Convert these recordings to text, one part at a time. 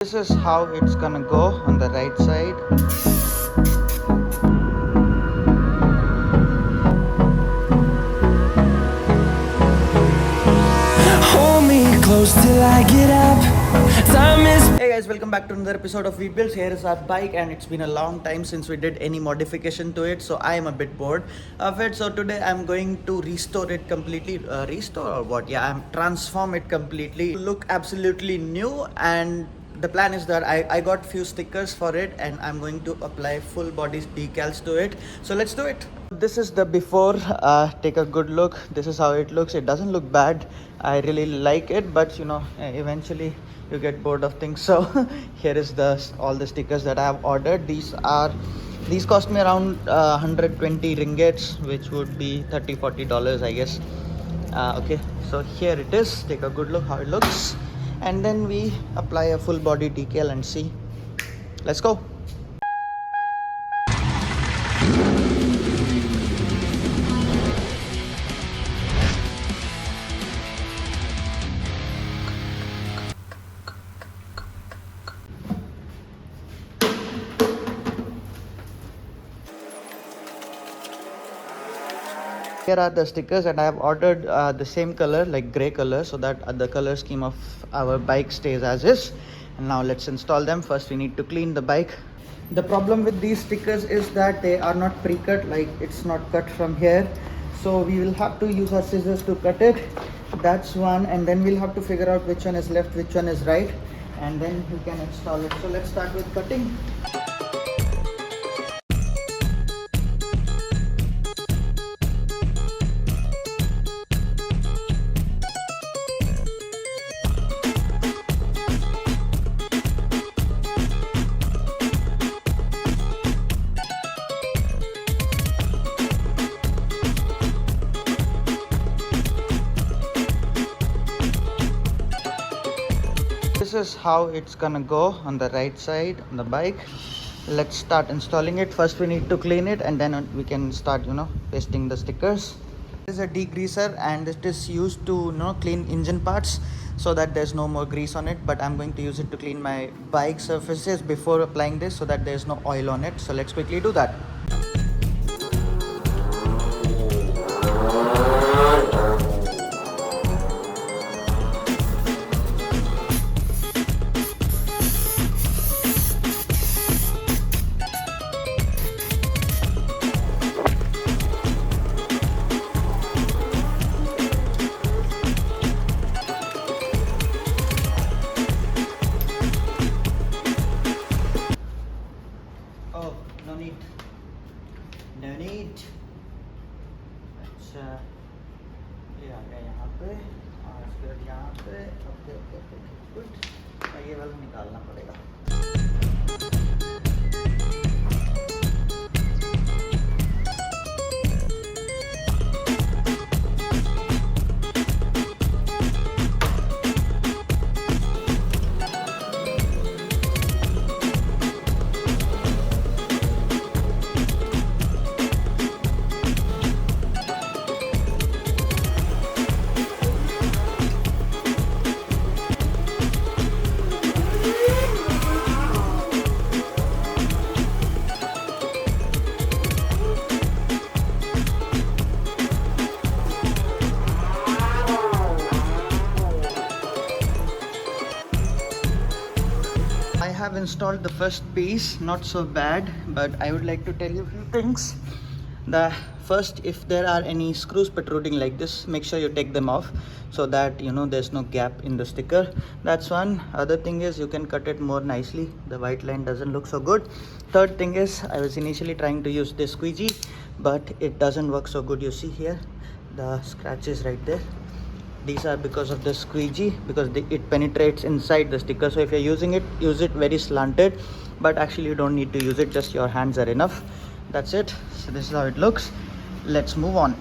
This is how it's gonna go on the right side. Hold me close till I get up. Time is. Hey guys, welcome back to another episode of vbuilds. Here is our bike, and it's been a long time since we did any modification to it, so I am a bit bored of it. So today I'm going to restore it completely. Restore or what? Yeah, I'm transform it completely to look absolutely new. And the plan is that I got few stickers for it, and I'm going to apply full body decals to it. So let's do it. This is the before. Take a good look. This is how it looks. It doesn't look bad. I really like it, but eventually you get bored of things. So here is all the stickers that I have ordered. These cost me around 120 ringgits, which would be $30-40, I guess. Okay, so here it is. Take a good look how it looks, and then we apply a full body decal and see. Let's go. Here are the stickers, and I have ordered the same color, like gray color, so that the color scheme of our bike stays as is. And now let's install them. First we need to clean the bike. The problem with these stickers is that they are not pre-cut, like it's not cut from here, so we will have to use our scissors to cut it. That's one, and then we'll have to figure out which one is left, which one is right, and then we can install it. So let's start with cutting. This is how it's gonna go on the right side on the bike. Let's start installing it. First we need to clean it, and then we can start pasting the stickers. This is a degreaser, and it is used to clean engine parts so that there's no more grease on it, but I'm going to use it to clean my bike surfaces before applying this so that there's no oil on it. So let's quickly do that. Oh, no need. No need. अच्छा ये आ गया यहाँ पे, और फिर यहाँ पे okay okay okay good. ये वाला निकालना पड़ेगा. I have installed the first piece, not so bad, but I would like to tell you a few things. The first, if there are any screws protruding like this, make sure you take them off so that there's no gap in the sticker. That's one. Other thing is you can cut it more nicely. The white line doesn't look so good. Third thing is, I was initially trying to use this squeegee, but it doesn't work so good. You see here the scratches right there. These are because of the squeegee, because it penetrates inside the sticker. So if you're using it, use it very slanted, but actually you don't need to use it, just your hands are enough. That's it. So this is how it looks. Let's move on.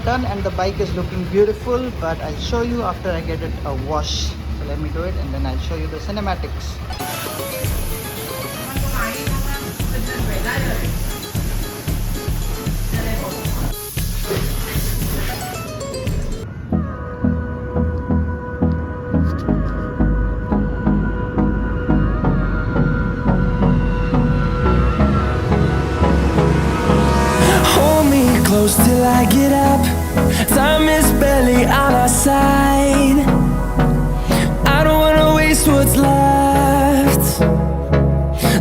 done and the bike is looking beautiful, but I'll show you after I get it a wash. So let me do it and then I'll show you the cinematics. Close till I get up. Time is barely on our side. I don't wanna waste what's left.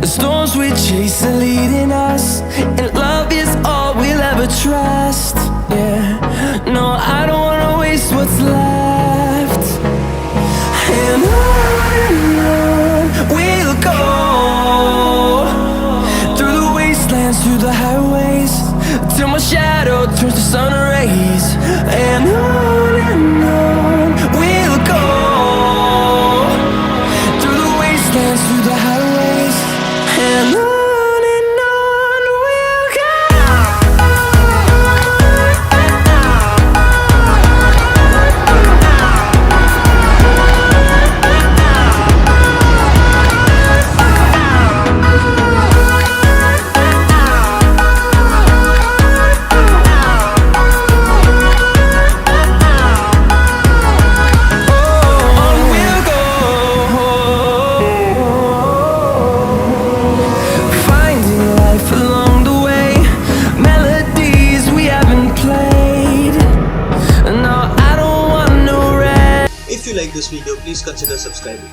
The storms we chase are leading us, and love is all we'll ever trust. Yeah, no, I don't wanna waste what's left. And on we'll go, through the wastelands, through the highways, till my shadow turns to sun rays. And on we'll go, through the wastelands, through the highways, and on we'll go. If you like this video, please consider subscribing.